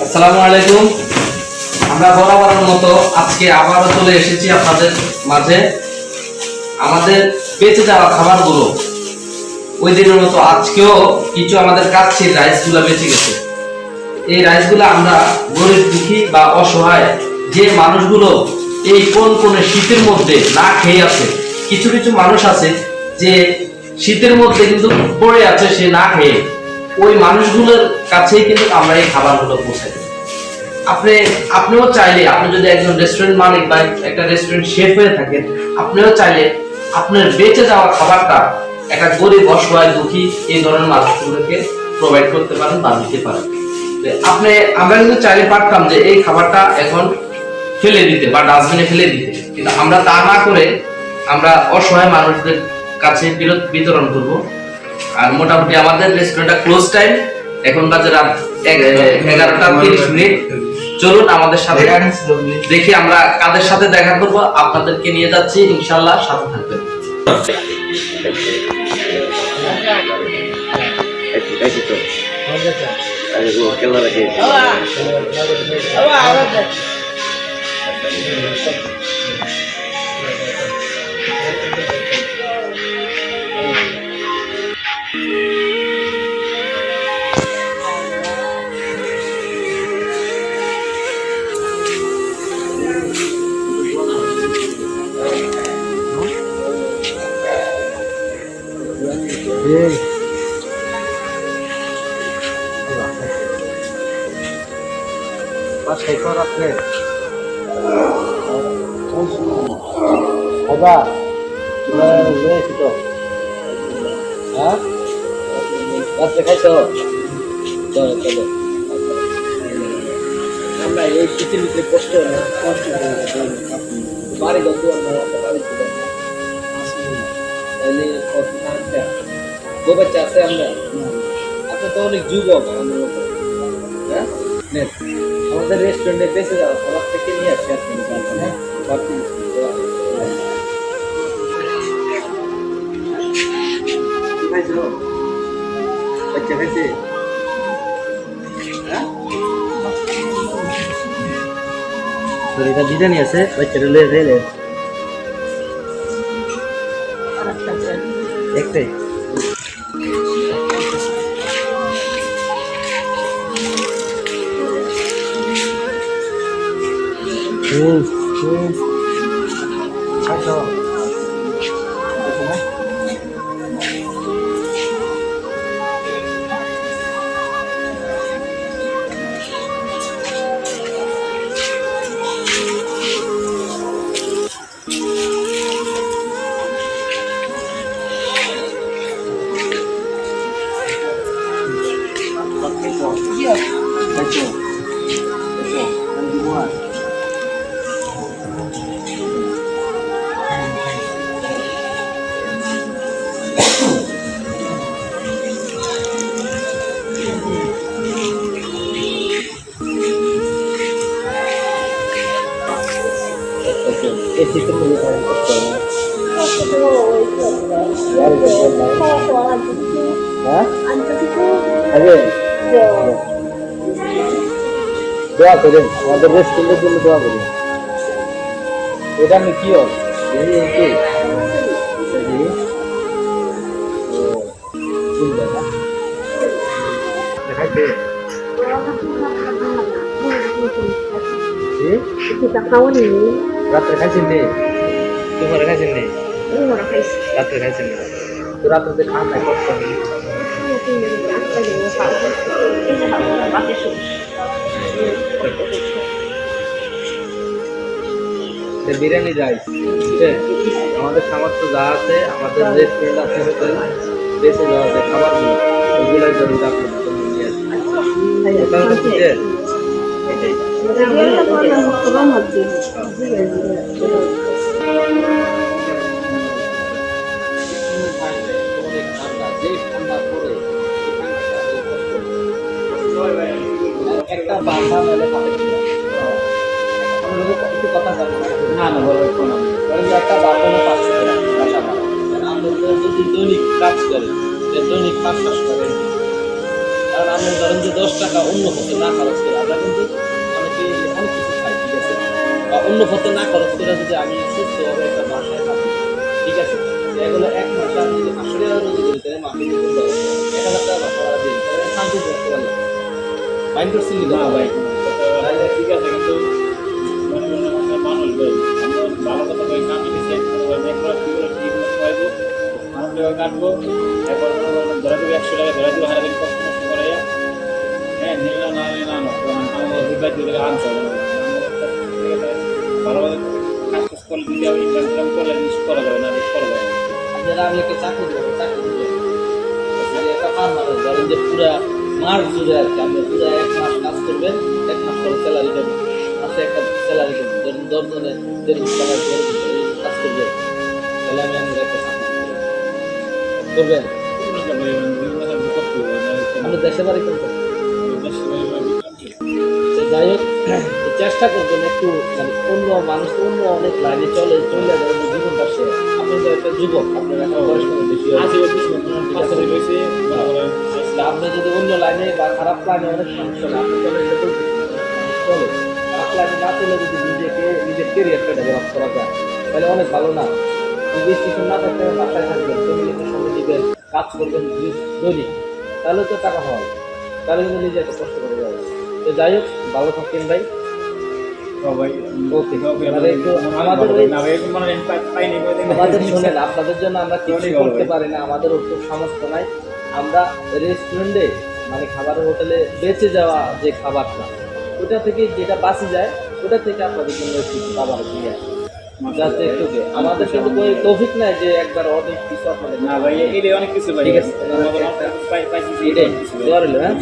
আসসালামু আলাইকুম। আমরা বরাবরের মতো আজকে আবারও চলে এসেছি আপনাদের মাঝে। আমাদের বেঁচে যাওয়া খাবারগুলো ওই দিনের মতো আজকেও কিছু আমাদের কাচ্ছির রাইসগুলো বেঁচে গেছে। এই রাইসগুলো আমরা গরিব দুঃখী বা অসহায় যে মানুষগুলো এই কোন শীতের মধ্যে না খেয়ে আছে, কিছু কিছু মানুষ আছে যে শীতের মধ্যে কিন্তু পড়ে আছে সে না খেয়ে, ওই মানুষগুলোর কাছেই কিন্তু আমরা এই খাবারগুলো পৌঁছাই। আপনিও চাইলে, আপনি যদি একজন রেস্টুরেন্ট মালিক বা একটা রেস্টুরেন্ট শেফ হয়ে থাকেন, আপনিও চাইলে আপনার বেঁচে যাওয়া খাবারটা একটা গরিব অসহায় দুঃখী এই ধরনের মানুষগুলোকে প্রোভাইড করতে পারেন বা দিতে পারেন। আমরা কিন্তু চাইলে পারতাম যে এই খাবারটা এখন ফেলে দিতে বা ডাস্টবিনে ফেলে দিতে, কিন্তু আমরা তা না করে আমরা অসহায় মানুষদের কাছে বিতরণ করব। আর মোটামুটি আমাদের রেস্টুরেন্টটা ক্লোজ টাইম এখন বাজে রাত 11:30। চলুন আমাদের সাথে দেখি আমরা কাদের সাথে দেখা করব, আপনাদেরকে নিয়ে যাচ্ছি ইনশাআল্লাহ, সাথে থাকবেন। আমরা এই পৃথিবীতে কষ্ট বাড়ি গত বাচ্চা আছে আমরা, আপনি তো অনেক যুবক আমাদের রেস্টুরেন্টে বেঁচে যাওয়া খাবার থেকে নিয়ে আসি আপনি বাচ্চা খাইছে বিরিয়ানি আছে, বাচ্চাটা লয়ে ফেলে একটাই দোয়া করেন আমাদের রেস্টুরেন্টের জন্য, দোয়া করেন। এটা আমি কি রাত্রে খাইছেন নেই, দুপুরে খাইছেন নেই, রাত্রে খাইছেন না, তো রাত্রে খান নাই কষ্ট নেই। বিরিয়ানি রাইস আমাদের সামর্থ্য যা আছে, আমাদের রেস্টুরেন্ট আছে, হোটেল বেঁচে যাওয়া যায় খাবারগুলো, ওইগুলোর জন্য আপনাদের জন্য নিয়ে আসি। একটা বাসা মেলে কথা যাবে না, একটা বাসনে 500 টাকা বাসা ভাড়া। আমরা যদি দৈনিক কাজ করেন, দৈনিক 5 কাজ করেন, কারণ আপনি ধরেন যে 10 টাকা অন্য পথে না খরচ করে, আমরা কিন্তু অন্য পথে না খরচ করে যদি আমি সুস্থভাবে একটা বাসায় থাকি, ঠিক আছে, এগুলো এক মাসে আমি যদি 500 টাকা রোজী করি তাহলে মাসে কিন্তু 1000 টাকা বাসা ভাড়া দিই, তাহলে শান্তি থাকতে পারলাম। মাইন্ড করছিলি তো? না ভাই, তাহলে ঠিক আছে, কিন্তু মনে মনে আমরা মানুষ ভাই, আমরা ভালো কথা ভাই কামি দিচ্ছি, একবার কি করে কি করে খাইবো, মানুষ টাকা কাটবো, এরপর ধরা দেবো 100 টাকা, ধরা দেবো হারা দিন কষ্ট কষ্ট করাইয়া, হ্যাঁ নিলাম না নিলাম না, আমাদের বিবাদ দিলে আনতে হবে না। ভালোভাবে কাজ টাজ করলে যদি আমি ইনকাম করলে জিনিস করা যাবে না, করা যাবে না। আপনারা আমি একটা চাকরি দেবো, চাকরি দেবো যদি একটা ফার্মার ধরেন যে পুরা মাস জুড়ে আর কি, আপনি পুরো 1 মাস কাজ করবেন, 1 মাস পরে স্যালারি দেবেন, মাসে একটা স্যালারি দেবেন, ধরেন 10 জনে 1.5 টাকা করে কাজ করবেন, তাহলে আমি আপনার একটা চাকরি দেবো। করবেন? আপনি দেশে বাড়ি করবেন? তো যাই হোক, চেষ্টা করবেন একটু মানে অন্য মানুষ তো অন্য অনেক লাইনে চলে চলে যাবে জীবনটা সে, আপনি তো একটা যুবক, আপনার একটা বয়স কত বেশি হয়েছে। আপনি যদি অন্য লাইনে বা খারাপ লাইনে অনেক মানুষ চলে, আপনি চলে এটা করতে চলে খারাপ লাইনে না চলে যদি নিজের কেরিয়ারটা ডেভেলপ করা যায় তাহলে অনেক ভালো না। যদি কিছু না করতে বাসায় থাকবেন, ফ্যামিলিকে সময় দিবেন, কাজ করবেন দৈনিক, তাহলে তো টাকা হয়, তাহলে কিন্তু নিজে একটা কষ্ট করে যাবে। তো যাই হোক, ভালো থাকেন ভাই। ওকে, তাহলে একটু আমাদের শোনেন, আপনাদের জন্য আমরা কিছু করতে পারি না, আমাদের খুব সামর্থ্য নাই। আমরা রেস্টুরেন্টে মানে খাবারের হোটেলে বেঁচে যাওয়া যে খাবারটা, ওটা থেকে যেটা বাঁচে যায় ওটা থেকে আপনাদের জন্য একটু খাবার দিয়ে আসি, যাতে একটু আমাদের কিন্তু কোনো তৌফিক নাই যে একবার অনেক কিছু আপনাদের না ভাই, এই অনেক কিছু ভাই, ঠিক আছে, পাইছি এটাই দোয়া রইলো, হ্যাঁ।